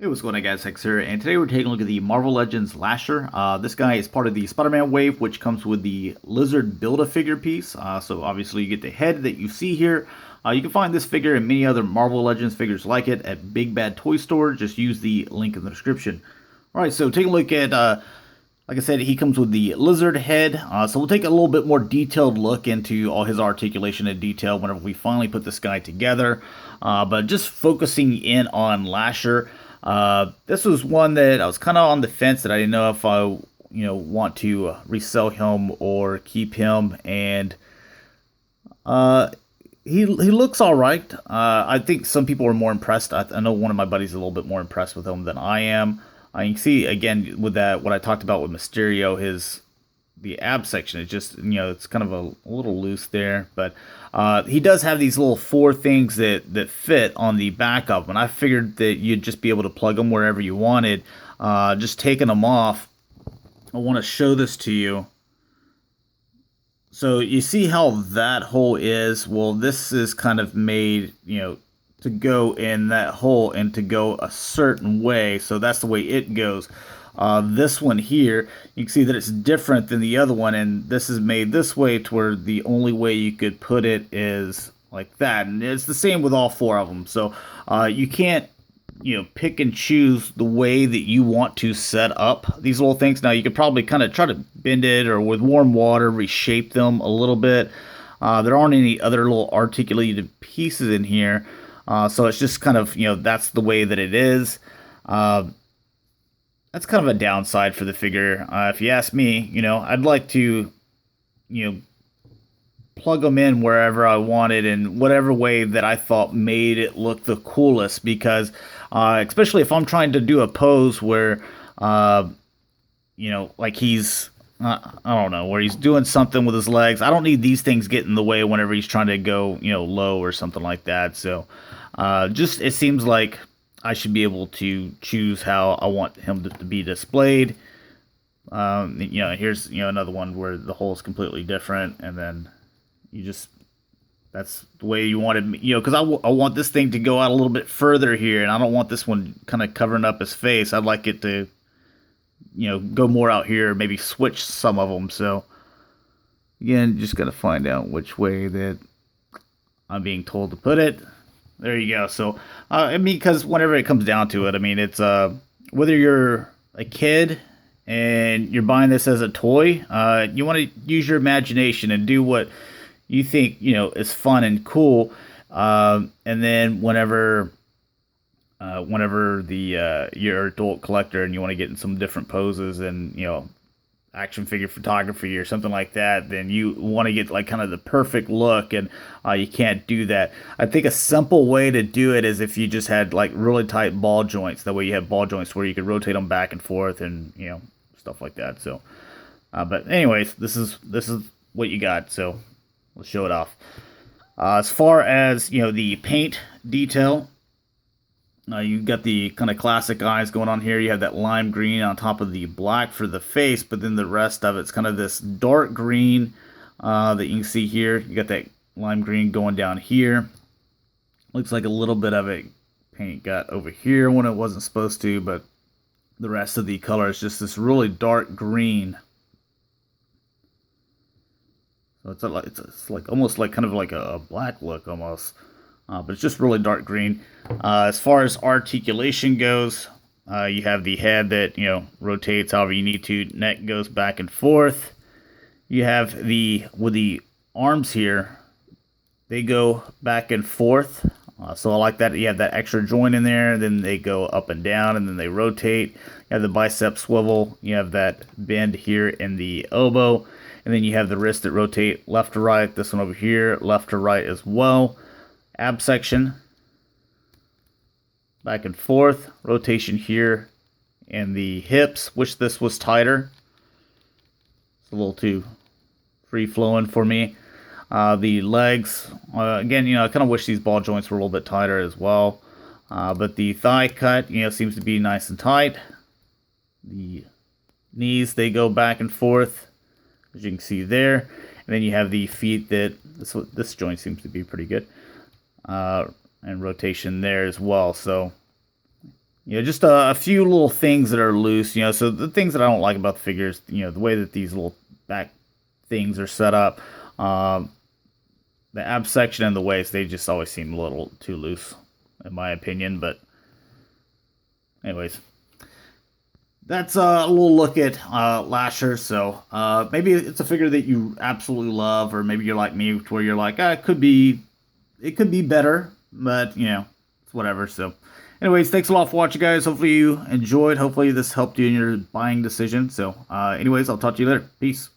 Hey, what's going on, guys? Hex here, and today we're taking a look at the Marvel Legends Lasher. This guy is part of the Spider-Man wave, which comes with the Lizard Build-A-Figure piece. So obviously you get the head that you see here. You can find this figure and many other Marvel Legends figures like it at Big Bad Toy Store. Just use the link in the description. All right, so take a look at, like I said, he comes with the lizard head. So we'll take a little bit more detailed look into all his articulation and detail whenever we finally put this guy together. But just focusing in on Lasher. This was one that I was kind of on the fence that I didn't know if I, want to resell him or keep him. And uh, he looks all right. I think some people are more impressed. I know one of my buddies is a little bit more impressed with him than I am. You can see again with that what I talked about with Mysterio, the ab section is just it's kind of a little loose there, but he does have these little four things that fit on the back of him, and I figured that you'd just be able to plug them wherever you wanted. Just taking them off, I want to show this to you. So you see how that hole is? Well, this is kind of made to go in that hole and to go a certain way, so that's the way it goes. This one here, you can see that it's different than the other one, and this is made this way to where the only way you could put it is like that, and it's the same with all four of them. So you can't, pick and choose the way that you want to set up these little things. Now you could probably kind of try to bend it or with warm water reshape them a little bit. There aren't any other little articulated pieces in here, so it's just kind of that's the way that it is. That's kind of a downside for the figure. If you ask me, I'd like to, you know, plug them in wherever I wanted in whatever way that I thought made it look the coolest. Because, especially if I'm trying to do a pose where, like he's, I don't know, where he's doing something with his legs. I don't need these things getting in the way whenever he's trying to go, low or something like that. So, just it seems like I should be able to choose how I want him to be displayed. Here's another one where the hole is completely different, and then you just that's the way you wanted me, because I want this thing to go out a little bit further here, and I don't want this one kind of covering up his face. I'd like it to, go more out here, maybe switch some of them. So again, just gotta find out which way that I'm being told to put it. There you go. So, because whenever it comes down to it, it's whether you're a kid and you're buying this as a toy, you want to use your imagination and do what you think is fun and cool. And then whenever the you're an adult collector and you want to get in some different poses and action figure photography or something like that, then you want to get like kind of the perfect look, and you can't do that. I think a simple way to do it is if you just had like really tight ball joints. That way you have ball joints where you could rotate them back and forth and stuff like that. So, but anyways, this is what you got. So let's show it off. As far as the paint detail. You got the kind of classic eyes going on here. You have that lime green on top of the black for the face, but then the rest of it's kind of this dark green that you can see here. You got that lime green going down here. Looks like a little bit of it paint got over here when it wasn't supposed to, but the rest of the color is just this really dark green. So it's like almost like kind of like a black look almost. But it's just really dark green. As far as articulation goes, you have the head that rotates however you need to. Neck goes back and forth. You have with the arms here, they go back and forth. So I like that. You have that extra joint in there. Then they go up and down, and then they rotate. You have the bicep swivel. You have that bend here in the elbow, and then you have the wrist that rotate left to right. This one over here, left to right as well. Ab section, back and forth, rotation here, and the hips. Wish this was tighter. It's a little too free flowing for me. The legs, again, I kind of wish these ball joints were a little bit tighter as well. But the thigh cut, seems to be nice and tight. The knees, they go back and forth, as you can see there. And then you have the feet that this joint seems to be pretty good. And rotation there as well. So, Just a few little things that are loose. So the things that I don't like about the figures, the way that these little back things are set up, the ab section and the waist, they just always seem a little too loose, in my opinion. But anyways, that's a little look at Lasher. So maybe it's a figure that you absolutely love, or maybe you're like me, where you're like, it could be better, but it's whatever. So, anyways, thanks a lot for watching, guys. Hopefully you enjoyed. Hopefully this helped you in your buying decision. So, anyways, I'll talk to you later. Peace.